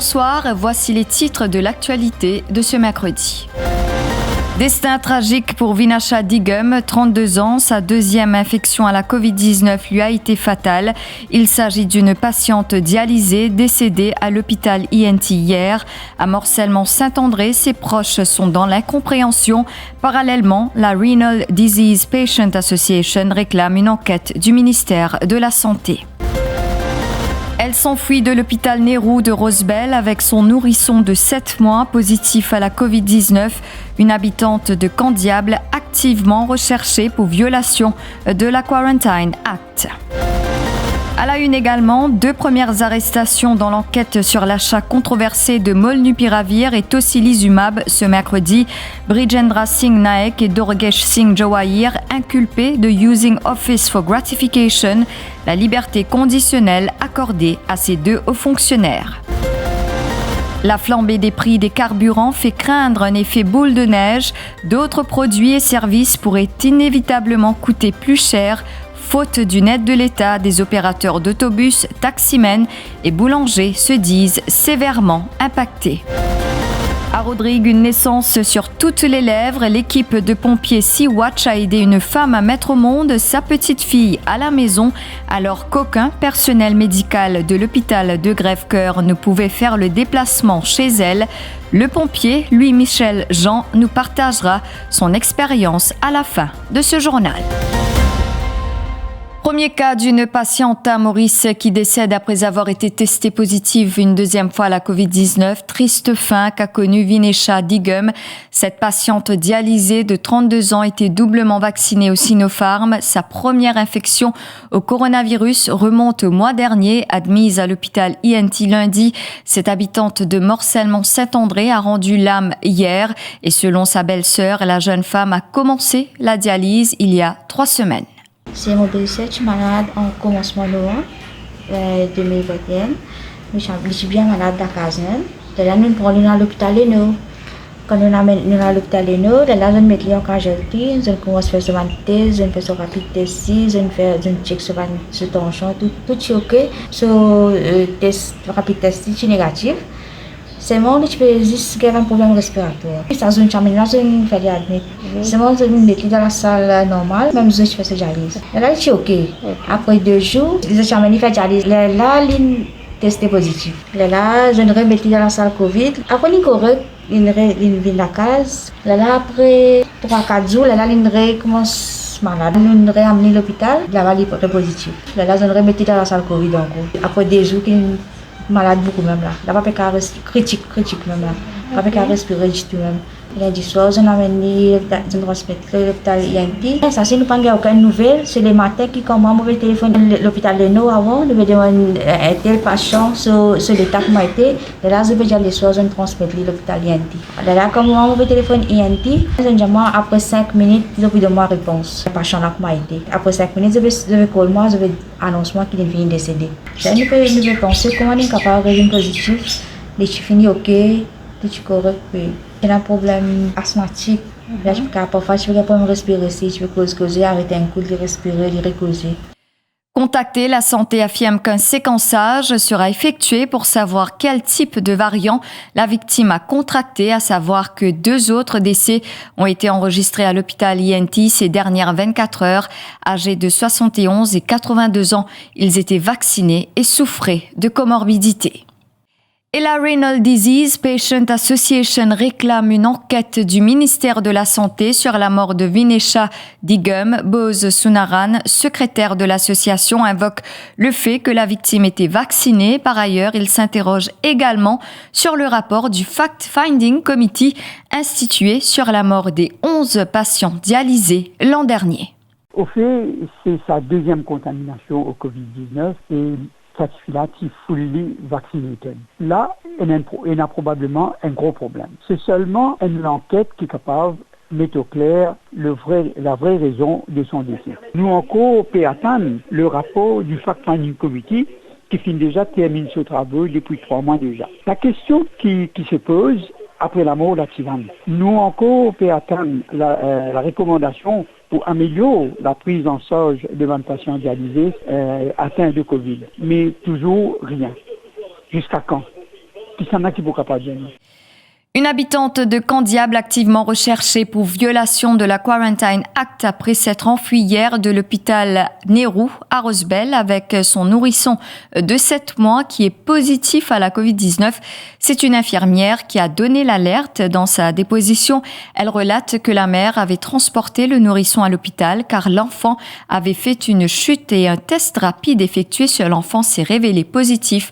bonsoir, voici les titres de l'actualité de ce mercredi. Destin tragique pour Vinasha Digum, 32 ans, sa deuxième infection à la Covid-19 lui a été fatale. Il s'agit d'une patiente dialysée décédée à l'hôpital INT hier. À Morcellement-Saint-André, ses proches sont dans l'incompréhension. Parallèlement, la Renal Disease Patient Association réclame une enquête du ministère de la Santé. Elle s'enfuit de l'hôpital Nehru de Rosebel avec son nourrisson de 7 mois positif à la Covid-19. Une habitante de Candiable activement recherchée pour violation de la Quarantine Act. À la une également, 2 premières arrestations dans l'enquête sur l'achat controversé de Molnupiravir et Tocilizumab ce mercredi. Brijendra Singh Naik et Durgesh Singh Jawahir inculpés de using office for gratification, la liberté conditionnelle accordée à ces 2 hauts fonctionnaires. La flambée des prix des carburants fait craindre un effet boule de neige. D'autres produits et services pourraient inévitablement coûter plus cher. Faute d'une aide de l'État, des opérateurs d'autobus, taximens et boulangers se disent sévèrement impactés. À Rodrigue, une naissance sur toutes les lèvres. L'équipe de pompiers Sea-Watch a aidé une femme à mettre au monde sa petite fille à la maison, alors qu'aucun personnel médical de l'hôpital de Grève-Cœur ne pouvait faire le déplacement chez elle. Le pompier Louis-Michel Jean nous partagera son expérience à la fin de ce journal. Premier cas d'une patiente à Maurice qui décède après avoir été testée positive une deuxième fois à la Covid-19. Triste fin qu'a connue Vinasha Digum. Cette patiente dialysée de 32 ans était doublement vaccinée au Sinopharm. Sa première infection au coronavirus remonte au mois dernier. Admise à l'hôpital INT lundi, cette habitante de Morcellement-Saint-André a rendu l'âme hier. Et selon sa belle-sœur, la jeune femme a commencé la dialyse il y a 3 semaines. C'est mon belle-sœur, je suis malade en commencement novembre 2021. Je suis bien malade à Kazan. Là, nous prenons à l'hôpital Leno. Quand nous amènons à l'hôpital Leno, là, nous mettons en casualty, nous commençons à faire ce test, nous faisons rapide test, nous faisons check sur tension, tout est ok. Ce test rapide test est négatif. C'est moi qui peux juste avoir un problème respiratoire. Ça zone chambre là, je ne fais pas admettre. C'est moi qui me dans la salle normale, même si je fais ce dialyse. Là, c'est ok. Après 2 jours, les chambre fait dialyse. Là, il testé positif. Là, je ne remets dans la salle Covid. Après, il correct, il vient de la case. Là, après 3-4 jours, là, il commence malade. Il amené à l'hôpital. Là, il est positif. Là, je ne remets dans la salle Covid encore. Après 2 jours, malade beaucoup même là. Là, pas qu'à critique même là. Pas qu'à respirer du tout même. Lundi soir, je n'amène je transmets l'hôpital INT. Ça, c'est nous pas aucune nouvelle. C'est les matins qui commencent mauvais téléphone l'hôpital de nous avant. Nous demandons un tel patient sur l'état qui m'a été. Et là, je vais dire les soirs, je transmets l'hôpital INT. Là, comme moi, mauvais téléphone INT, après 5 minutes, je vais donner ma réponse. Le patient là qui m'a été. Après 5 minutes, je vais call moi, je vais annoncer moi qu'il est décédé. Là, nous pouvons penser comment on est capable de résultat positif. Les chiffres finis ok, tout est correct. J'ai un problème asthmatique. Là, parfois, je peux pas me respirer si je peux causer, arrêter un coup de respirer, de recauser. Contacté, la santé affirme qu'un séquençage sera effectué pour savoir quel type de variant la victime a contracté, à savoir que 2 autres décès ont été enregistrés à l'hôpital INT ces dernières 24 heures. Âgés de 71 et 82 ans, ils étaient vaccinés et souffraient de comorbidités. Et la Renal Disease Patient Association réclame une enquête du ministère de la Santé sur la mort de Vinasha Digum. Bose Sunaran, secrétaire de l'association, invoque le fait que la victime était vaccinée. Par ailleurs, il s'interroge également sur le rapport du Fact-Finding Committee institué sur la mort des 11 patients dialysés l'an dernier. Au fait, c'est sa deuxième contamination au Covid-19 et certificat fully vaccinated. Là, il y a probablement un gros problème. C'est seulement une enquête qui est capable de mettre au clair la vraie raison de son décès. Nous encore peut attendre le rapport du Fact-Finding Committee qui finit déjà termine ce travail depuis 3 mois déjà. La question qui se pose après la mort de la tyrannie, nous encore peut attendre la recommandation pour améliorer la prise en charge de patients dialysés atteints de Covid. Mais toujours rien. Jusqu'à quand? puis ça n'a qui pourra pas gêner. Une habitante de Candiable activement recherchée pour violation de la Quarantine Act après s'être enfuie hier de l'hôpital Nehru à Rosebel avec son nourrisson de 7 mois qui est positif à la Covid-19. C'est une infirmière qui a donné l'alerte dans sa déposition. Elle relate que la mère avait transporté le nourrisson à l'hôpital car l'enfant avait fait une chute et un test rapide effectué sur l'enfant s'est révélé positif.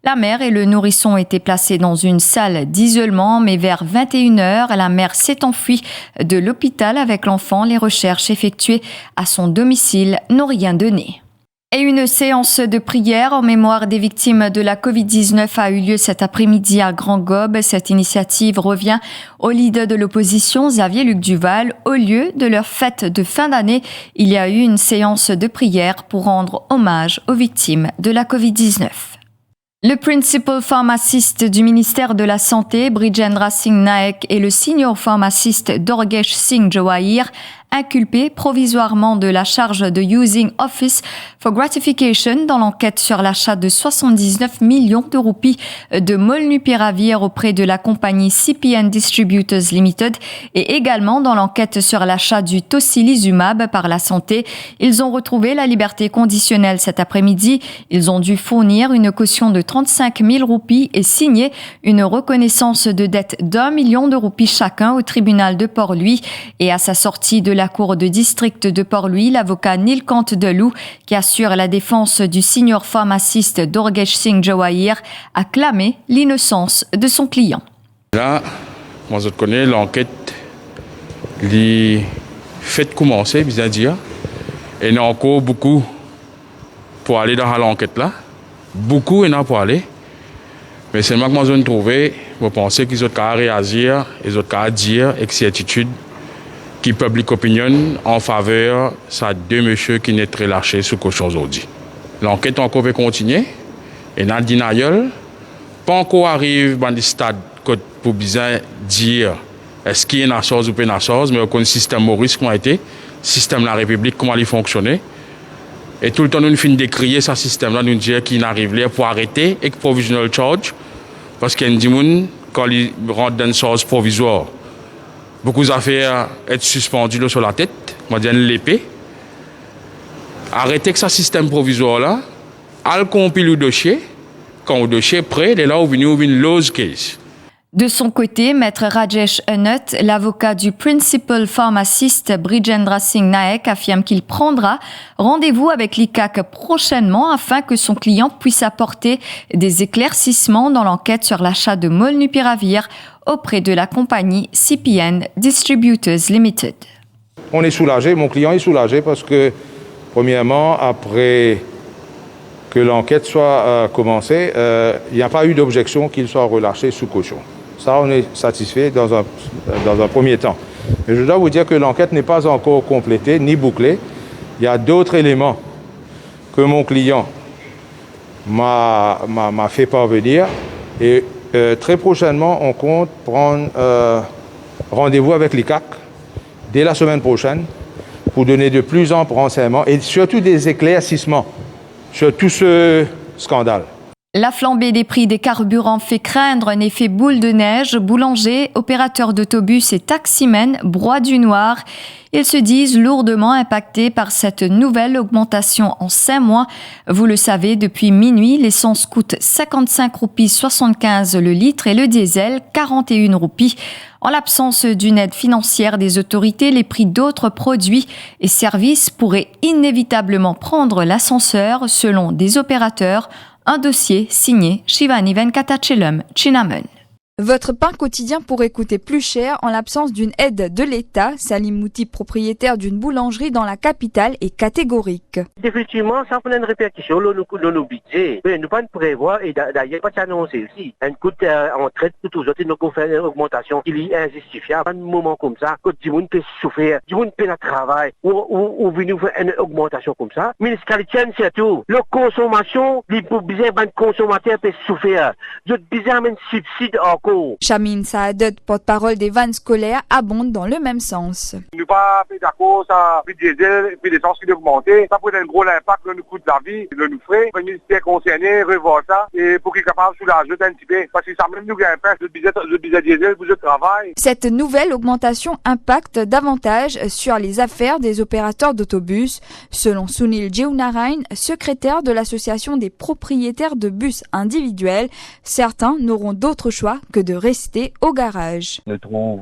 La mère et le nourrisson étaient placés dans une salle d'isolement, mais vers 21h, la mère s'est enfuie de l'hôpital avec l'enfant. Les recherches effectuées à son domicile n'ont rien donné. Et une séance de prière en mémoire des victimes de la Covid-19 a eu lieu cet après-midi à Grand-Gobe. Cette initiative revient au leader de l'opposition, Xavier Luc Duval. Au lieu de leur fête de fin d'année, il y a eu une séance de prière pour rendre hommage aux victimes de la Covid-19. Le principal pharmaciste du ministère de la Santé, Brijendra Singh Naik, et le senior pharmaciste Dorgesh Singh Jawahir, inculpés provisoirement de la charge de using office for gratification dans l'enquête sur l'achat de 79 millions de roupies de Molnupiravir auprès de la compagnie CPN Distributors Limited et également dans l'enquête sur l'achat du tocilizumab par la santé. Ils ont retrouvé la liberté conditionnelle cet après-midi. Ils ont dû fournir une caution de 35 000 roupies et signer une reconnaissance de dette d'1 million de roupies chacun au tribunal de Port-Louis. Et à sa sortie de la cour de district de Port-Louis, l'avocat Nilkant Delou, qui assure la défense du senior pharmaciste Dorgesh Singh Jawahir, a clamé l'innocence de son client. Là, moi je connais l'enquête, les fait commencer, bien dire, et il y a encore beaucoup pour aller dans l'enquête là. Beaucoup il y en a pour aller. Mais c'est moi que moi je trouvé, je pense qu'ils ont qu'à réagir, ils ont qu'à dire avec certitude qui public opinion en faveur de ces deux messieurs qui n'est relâchés sous caution aujourd'hui. L'enquête encore va continuer et dans le denial, pas encore arrive dans le stade pour bien dire est-ce qu'il y a une chose ou pas une chose, mais aucun système Maurice comment a été, système de la République comment il fonctionnait. Et tout le temps nous finissons décrier ce système-là, nous dire qu'il n'arrive là pour arrêter et provisional charge, parce qu'il y a des gens quand ils rentrent dans une chose provisoire. Beaucoup d'affaires être suspendues sur la tête, on va dire l'épée. Arrêtez que ce système provisoire-là, al compile le dossier, quand le dossier est prêt, et là, on vient une lose case. De son côté, maître Rajesh Unut, l'avocat du principal pharmaciste Brijendra Singh Naik, affirme qu'il prendra rendez-vous avec l'ICAC prochainement afin que son client puisse apporter des éclaircissements dans l'enquête sur l'achat de Molnupiravir auprès de la compagnie CPN Distributors Limited. On est soulagé, mon client est soulagé parce que, premièrement, après que l'enquête soit commencée, il n'y a pas eu d'objection qu'il soit relâché sous caution. Ça, on est satisfait dans un premier temps. Mais je dois vous dire que l'enquête n'est pas encore complétée ni bouclée. Il y a d'autres éléments que mon client m'a fait parvenir. Et très prochainement, on compte prendre rendez-vous avec l'ICAC dès la semaine prochaine pour donner de plus amples renseignements et surtout des éclaircissements sur tout ce scandale. La flambée des prix des carburants fait craindre un effet boule de neige. Boulangers, opérateurs d'autobus et taximens broient du noir. Ils se disent lourdement impactés par cette nouvelle augmentation en 5 mois. Vous le savez, depuis minuit, l'essence coûte 55 roupies 75 le litre et le diesel 41 roupies. En l'absence d'une aide financière des autorités, les prix d'autres produits et services pourraient inévitablement prendre l'ascenseur selon des opérateurs. Un dossier signé Shivani Venkatachelum Chinaman. Votre pain quotidien pourrait coûter plus cher en l'absence d'une aide de l'État. Salim Mouti, propriétaire d'une boulangerie dans la capitale, est catégorique. Effectivement, ça fait une répercussion dans nos budgets. Mais nous ne pouvons pas prévoir, et d'ailleurs, pas annoncer aussi. Un coût en traite, tout aux autres, nous avons fait une augmentation qui est injustifiable. À un moment comme ça, quand du monde peut souffrir, du monde peut travailler, ou venir faire une augmentation comme ça. Mais ce qui tient, c'est tout. La consommation, les besoins de consommateurs peuvent souffrir. Je disais, même subside encore. encore. Chamin Saadet, porte-parole des vannes scolaires, abonde dans le même sens. Nous ne pas d'accord, ça prix diesel, prix d'essence qui augmente, ça peut être un gros impact sur le coût de la vie, le nous ferait. Le ministère concerné revoir ça et pour qu'il soit capable de soulager un petit peu. Parce que ça même nous gagne pas, le budget diesel pour le travail. Cette nouvelle augmentation impacte davantage sur les affaires des opérateurs d'autobus. Selon Sunil Jeunarain, secrétaire de l'association des propriétaires de bus individuels, certains n'auront d'autre choix que de rester au garage. Nous trouvons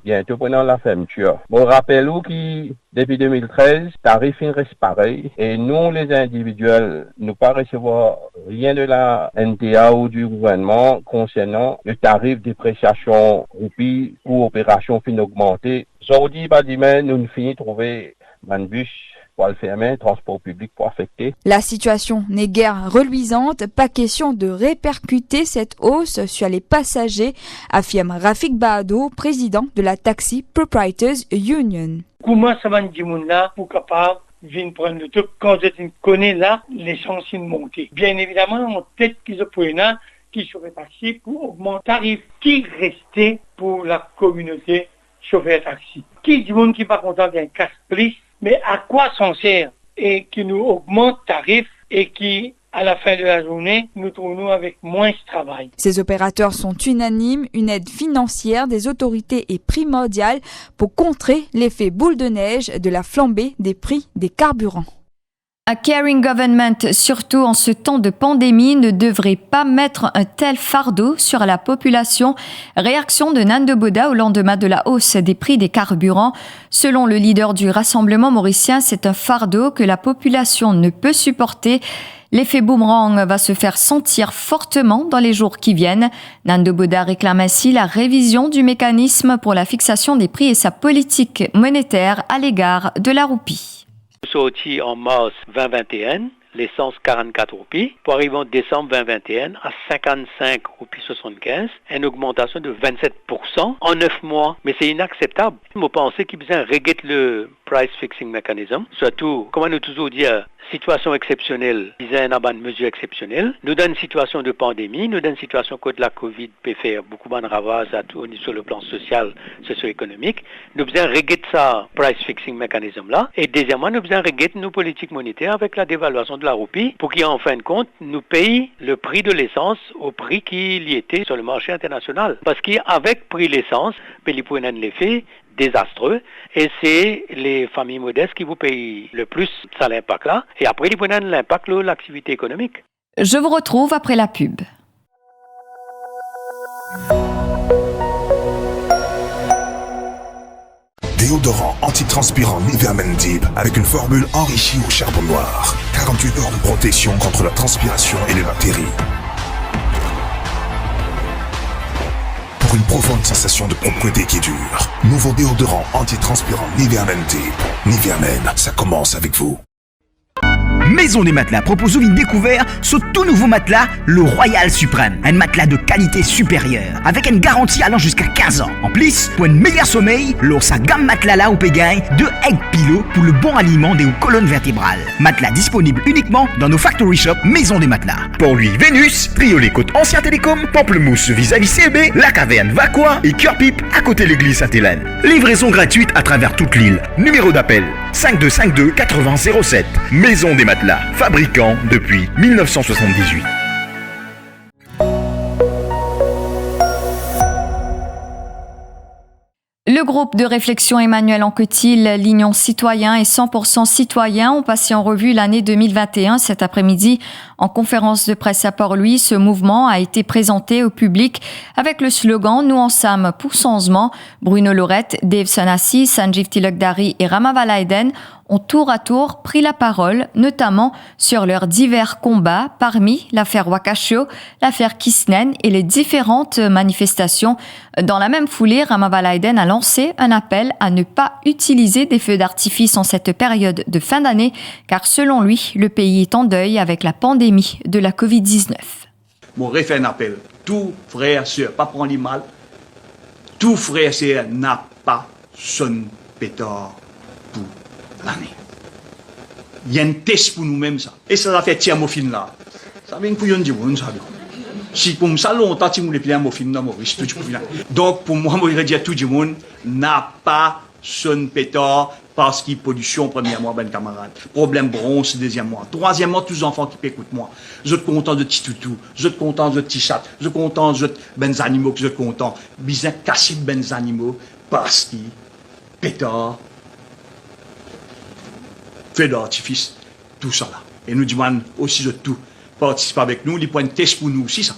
bientôt pendant la fermeture. Bon, rappelez-vous qui depuis 2013, tarif reste pareil et nous les individuels, nous pas recevoir rien de la NTA ou du gouvernement concernant le tarif de dépréciation roupie pour opération fin augmentée. Aujourd'hui, demain, nous finissons de trouver un bus pour le fermer, transport public pour affecter. La situation n'est guère reluisante, pas question de répercuter cette hausse sur les passagers, affirme Rafik Baado, président de la Taxi Proprietors Union. Comment ça va dire là pour capable venir prendre le truc quand je connais là les chances de monter. Bien évidemment, on tête qu'ils se prennent là, qui serait passé pour augmenter le tarif qui restait pour la communauté chauffeur taxi. Qui dit monde qui n'est pas content d'un casse plus, mais à quoi s'en sert et qui nous augmente le tarif et qui, à la fin de la journée, nous trouvons avec moins de travail. Ces opérateurs sont unanimes, une aide financière des autorités est primordiale pour contrer l'effet boule de neige de la flambée des prix des carburants. Un caring government, surtout en ce temps de pandémie, ne devrait pas mettre un tel fardeau sur la population. Réaction de Nando Boda au lendemain de la hausse des prix des carburants. Selon le leader du Rassemblement mauricien, c'est un fardeau que la population ne peut supporter. L'effet boomerang va se faire sentir fortement dans les jours qui viennent. Nando Boda réclame ainsi la révision du mécanisme pour la fixation des prix et sa politique monétaire à l'égard de la roupie. Sorti en mars 2021, l'essence 44 roupies, pour arriver en décembre 2021 à 55 roupies 75, une augmentation de 27% en 9 mois. Mais c'est inacceptable. Vous pensez qu'il y a besoin de régler le price fixing mechanism, surtout, comment nous toujours dire, situation exceptionnelle, disait une mesure exceptionnelle. Nous dans une situation de pandémie, nous dans une situation que la Covid peut faire beaucoup de ravages sur le plan social, socio-économique. Nous besoin régler ça, price fixing mechanism là. Et deuxièmement, nous besoin régler nos politiques monétaires avec la dévaluation de la roupie pour qu'en fin de compte, nous paye le prix de l'essence au prix qu'il y était sur le marché international. Parce qu'avec prix de l'essence, il peut y avoir l'effet désastreux et c'est les familles modestes qui vous payent le plus ça l'impact là et après ils prennent l'impact de l'activité économique. Je vous retrouve après la pub. Déodorant antitranspirant Nivea Men Deep avec une formule enrichie au charbon noir. 48 heures de protection contre la transpiration et les bactéries. Pour une profonde sensation de propreté qui dure. Nouveau déodorant antitranspirant Nivea Men Deep. Nivea Men, ça commence avec vous. Maison des Matelas propose une découverte sur tout nouveau matelas, le Royal Suprême. Un matelas de qualité supérieure, avec une garantie allant jusqu'à 15 ans. En plus, pour un meilleur sommeil, l'or sa gamme matelas là au Pégain de Egg Pillow pour le bon aliment des colonnes vertébrales. Matelas disponible uniquement dans nos factory shops Maison des Matelas. Port-Louis Vénus, Triolet Côte Ancien Télécom, Pamplemousse vis-à-vis CB, La Caverne Vaqua et Cœur-Pipe à côté de l'église Sainte-Hélène. Livraison gratuite à travers toute l'île. Numéro d'appel 5252 80 07. Maison des Matelas, fabricant depuis 1978. Le groupe de réflexion Emmanuel Anquetil, l'Union citoyen et 100% citoyen ont passé en revue l'année 2021 cet après-midi. En conférence de presse à Port-Louis, ce mouvement a été présenté au public avec le slogan « Nous ensemble pour changement ». Bruno Lorette, Dave Sanassi, Sanjeev Tilakdari et Rama Valaiden ont tour à tour pris la parole, notamment sur leurs divers combats, parmi l'affaire Wakashio, l'affaire Kisnen et les différentes manifestations. Dans la même foulée, Rama Valaiden a lancé un appel à ne pas utiliser des feux d'artifice en cette période de fin d'année, car selon lui, le pays est en deuil avec la pandémie de la Covid-19. Mon refait un appel. Tout frère, sœur, pas prendre les mal. Tout frère, sœur n'a pas son pétard pour l'année. Il y a un test pour nous-mêmes, ça. Et ça a fait Thermophile là. Ça vient pour yon dire, ça. Si pour ça longtemps, tu me plais un mot film dans Maurice, tout du coup. Donc, pour moi, je dirais à tout le monde, n'a pas son pétard parce qu'il y a pollution, premièrement, ben camarade. Problème bronze, deuxièmement. Troisièmement, tous les enfants qui écoutent moi. Je suis content de petits toutous, je suis content de petits chats, je suis content de ben animaux, je suis content. Bizin casser ben animaux parce qu'il pétard, feu d'artifice, tout ça là. Et nous demandons aussi de tout. Participer avec nous, les points de test pour nous aussi ça.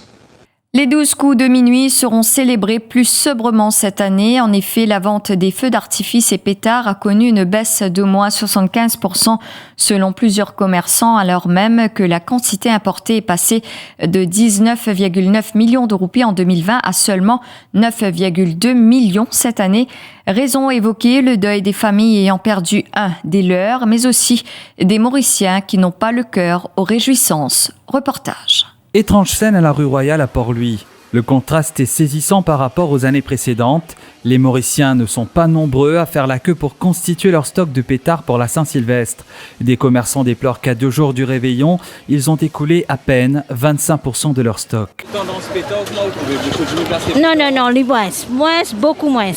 Les 12 coups de minuit seront célébrés plus sobrement cette année. En effet, la vente des feux d'artifice et pétards a connu une baisse de moins 75% selon plusieurs commerçants, alors même que la quantité importée est passée de 19,9 millions de roupies en 2020 à seulement 9,2 millions cette année. Raison évoquée, le deuil des familles ayant perdu un des leurs, mais aussi des Mauriciens qui n'ont pas le cœur aux réjouissances. Reportage. Étrange scène à la rue Royale à Port-Louis. Le contraste est saisissant par rapport aux années précédentes. Les Mauriciens ne sont pas nombreux à faire la queue pour constituer leur stock de pétards pour la Saint-Sylvestre. Des commerçants déplorent qu'à 2 jours du réveillon, ils ont écoulé à peine 25% de leur stock. Tendance pétard, comment vous trouvez beaucoup de placer? Non, les moins, beaucoup moins.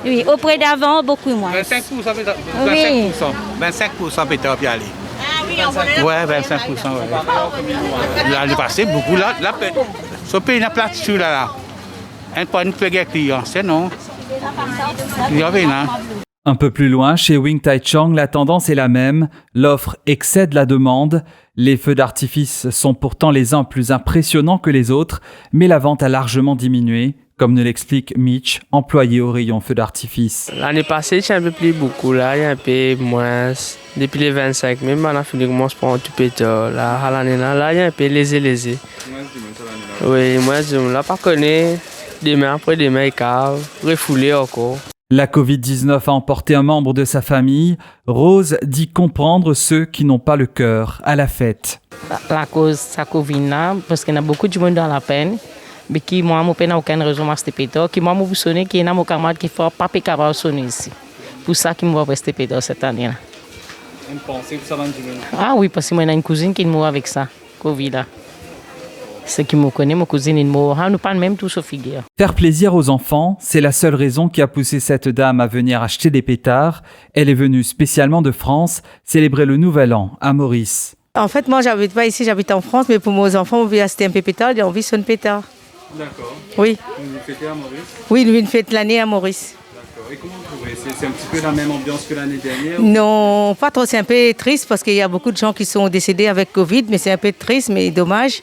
Oui, auprès d'avant, beaucoup moins. 25%, 25% pétard puis aller. Ouais, 25%. Ouais. L'année passée, beaucoup la peine. Ce pays n'a pas de là. Un point de client, c'est non. Il y avait là. Un peu plus loin, chez Wing Tai Chong, la tendance est la même. L'offre excède la demande. Les feux d'artifice sont pourtant les uns plus impressionnants que les autres, mais la vente a largement diminué, comme nous l'explique Mitch, employé au rayon feux d'artifice. L'année passée, j'ai un peu plus beaucoup, là, il y a un peu moins. Depuis les 25, même on a fini de commencer par un tout pétard. Là, l'année là, il y a un peu lésé. Oui, moi, je ne l'ai pas connu. Demain, après demain, il cave, refoulé encore. La Covid-19 a emporté un membre de sa famille. Rose dit comprendre ceux qui n'ont pas le cœur à la fête. La cause de la Covid, parce qu'il y a beaucoup de monde dans la peine. Mais qui, moi, je n'ai aucune raison de pétard. Qui, moi, je sonner, qui est mon camarade qui ne fait pas capable de sonner ici. Pour ça qu'il me va rester pétard cette année-là. Une pensée pour ça dans le monde? Ah oui, parce que moi, j'ai une cousine qui mourut avec ça, Covid là. Ceux qui me connaissent, ma cousine est morte. Nous parlons même tous au figure. Faire plaisir aux enfants, c'est la seule raison qui a poussé cette dame à venir acheter des pétards. Elle est venue spécialement de France célébrer le Nouvel An à Maurice. En fait, moi, j'habite pas ici, j'habite en France, mais pour mes enfants, on veut acheter un peu pétard, et on vit sur un pétard. D'accord. Oui. Vous fêtez à Maurice? Oui, nous, une fête l'année à Maurice. D'accord. Et comment vous trouvez? C'est un petit peu la même ambiance que l'année dernière? Non, pas trop. C'est un peu triste parce qu'il y a beaucoup de gens qui sont décédés avec Covid, mais c'est un peu triste, mais dommage.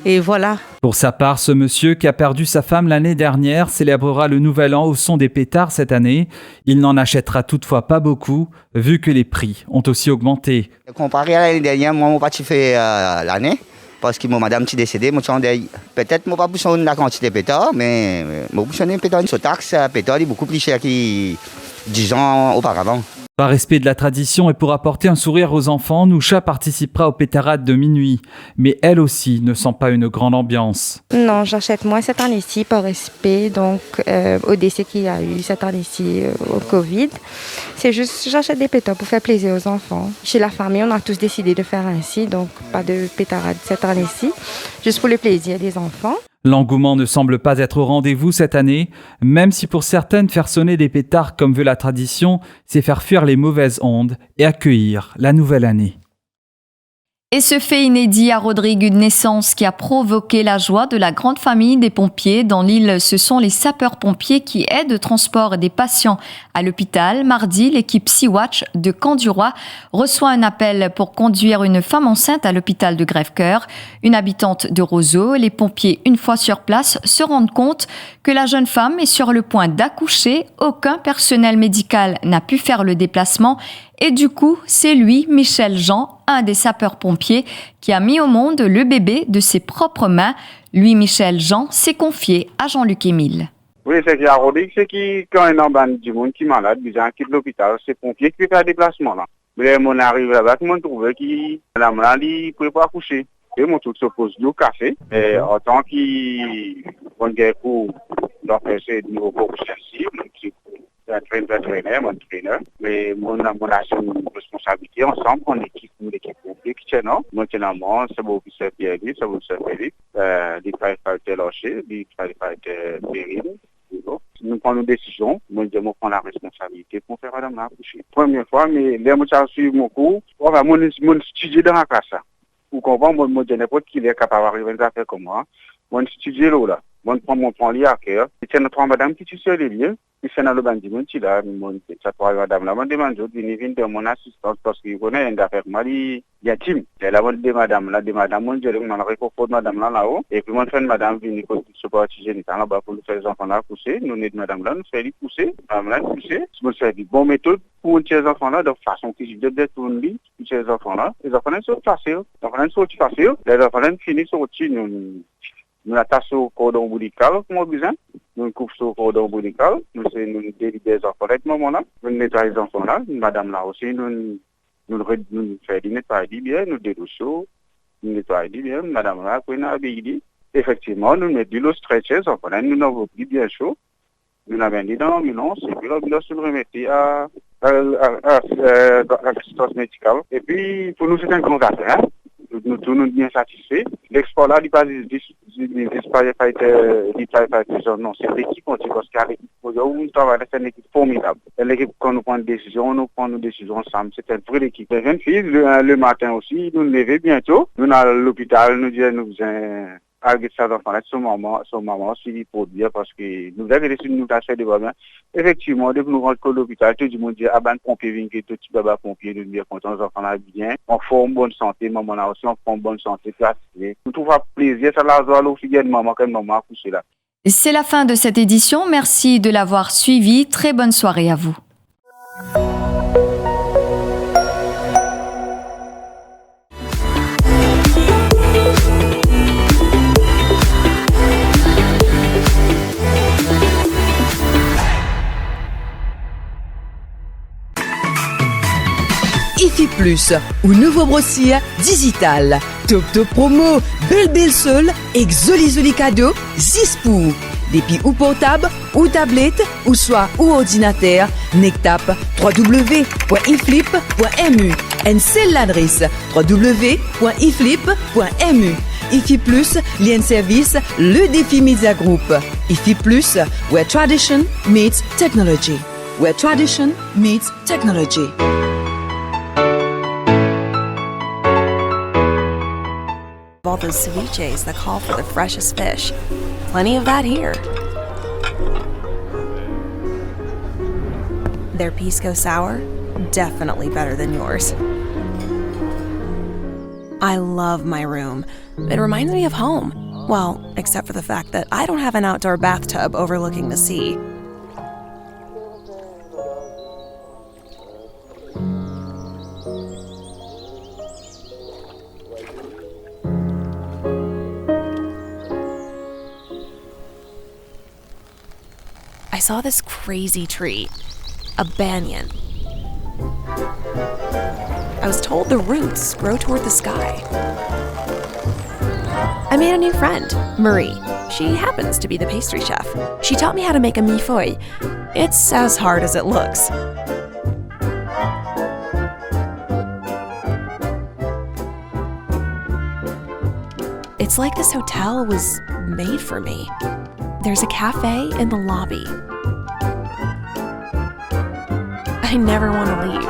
Et voilà. Pour sa part, ce monsieur qui a perdu sa femme l'année dernière célébrera le Nouvel An au son des pétards cette année. Il n'en achètera toutefois pas beaucoup, vu que les prix ont aussi augmenté. Comparé à l'année dernière, moi, je n'ai pas fait l'année. Parce que mon madame est décédée, peut-être que je n'ai pas besoin de la quantité de pétards, mais je n'ai besoin de pétards. Ce taxe pétard est beaucoup plus cher qu'il 10 ans auparavant. Par respect de la tradition et pour apporter un sourire aux enfants, Noucha participera aux pétarades de minuit. Mais elle aussi ne sent pas une grande ambiance. Non, j'achète moins cette année-ci par respect donc au décès qu'il y a eu cette année-ci au Covid. C'est juste, j'achète des pétards pour faire plaisir aux enfants. Chez la famille, on a tous décidé de faire ainsi, donc pas de pétarades cette année-ci, juste pour le plaisir des enfants. L'engouement ne semble pas être au rendez-vous cette année, même si pour certaines, faire sonner des pétards comme veut la tradition, c'est faire fuir les mauvaises ondes et accueillir la nouvelle année. Et ce fait inédit à Rodrigue, une naissance qui a provoqué la joie de la grande famille des pompiers. Dans l'île, ce sont les sapeurs-pompiers qui aident au transport des patients à l'hôpital. Mardi, l'équipe Sea-Watch de Camp-du-Roi reçoit un appel pour conduire une femme enceinte à l'hôpital de Grève-Cœur. Une habitante de Roseau, les pompiers, une fois sur place, se rendent compte que la jeune femme est sur le point d'accoucher. Aucun personnel médical n'a pu faire le déplacement. Et du coup, c'est lui, Michel Jean, un des sapeurs-pompiers, qui a mis au monde le bébé de ses propres mains. Lui, Michel Jean, s'est confié à Jean-Luc Émile. Oui, c'est qu'il y a Rodrigue, c'est quand un enfant du monde qui est malade, déjà quitte l'hôpital, c'est pompier qui fait un déplacement là. Mais on arrive là-bas, on trouve que la maladie ne peut pas accoucher. Et mon truc se pose du café. Et en tant qu'on gagne pour leur faire ce niveau pour celle-ci, un traîneur, mon traîneur, mais mon a une responsabilité ensemble, on équipe l'équipe pompier qui tient, non? Maintenant, c'est bon, c'est Pierre-Louis, c'est bon, c'est Félix, les frères Locher, les frères Péril. Nous prenons une décision, nous devons prendre la responsabilité pour faire madame accoucher. Première fois, mais les gens suivent mon cours, mon studio dans la classe. Vous comprenez, moi, je n'importe qui est capable d'arriver à une affaire comme moi. Mon studio là, mon prend lié à cœur. C'est notre madame qui tue sur les lieux. Et c'est dans le bandit, mon petit là, ça pourrait madame là, mon demande, je viens de mon assistance parce qu'il connaît une affaire mali, intime. C'est la bonne de madame là, mon Dieu, mon réconfort de madame là-haut. Et puis, mon frère, madame, vient de se partir génital là-bas pour nous faire les enfants là pousser. Nous, de madame là, nous fait les pousser. Madame là, pousser. Je fait des bonnes méthodes pour tirer les enfants là, de façon que je dois détourner lui, pour tirer les enfants là. Les enfants là sont facile. Les enfants là sont facile. Les enfants là finissent sur le nous attachons au cordon ombilical, comme on dit, nous coupons au cordon ombilical, nous délivrer les enfants à ce moment-là, nous nettoyons les enfants là, madame là aussi, nous faisons du nettoyage bien, nous dédouchons, nous nettoyons bien, madame là, nous habillons. Effectivement, nous mettons de l'eau stretchée, les enfants là, nous n'avons plus bien chaud, nous l'avons mis dans l'ambulance, et puis l'ambulance nous remettait à l'assistance médicale. Et puis, pour nous, c'est un grand affaire. Nous sommes bien satisfaits. L'export là, il pas non, c'est l'équipe, parce qu'avec c'est une équipe formidable. L'équipe, quand nous prenons des décisions, nous prenons nos décisions ensemble. C'est une vraie équipe. Les jeunes filles, le matin aussi, nous nous levons bientôt. Nous, à l'hôpital, nous disons, nous faisons avec ça d'enfants là, son maman suivi pour dire parce que nous avons décidé de nous tâcher de bien. Effectivement, dès que nous rentrons à l'hôpital, tout le monde dit, ah ben, pompier, vient que tout petit baba pompier, nous bien contents, les enfants là bien, en forme, bonne santé, maman là aussi, en forme, bonne santé, pratique. Nous trouvons plaisir, ça la joie, l'officier de maman, quand maman a couché là. C'est la fin de cette édition. Merci de l'avoir suivi. Très bonne soirée à vous. IFI Plus ou nouveau brossier digital. Top promo, belle seul, exoli cadeau, zispou. Depuis ou portable, ou tablette, ou soit ou ordinateur, nectap www.iflip.mu. Et c'est l'adresse www.iflip.mu. IFI Plus, lien service, le défi Media Group. IFI Plus, where tradition meets technology. Where tradition meets technology. All those ceviches that call for the freshest fish. Plenty of that here. Their pisco sour, definitely better than yours. I love my room. It reminds me of home. Well, except for the fact that I don't have an outdoor bathtub overlooking the sea. I saw this crazy tree, a banyan. I was told the roots grow toward the sky. I made a new friend, Marie. She happens to be the pastry chef. She taught me how to make a millefeuille. It's as hard as it looks. It's like this hotel was made for me. There's a cafe in the lobby. I never want to leave.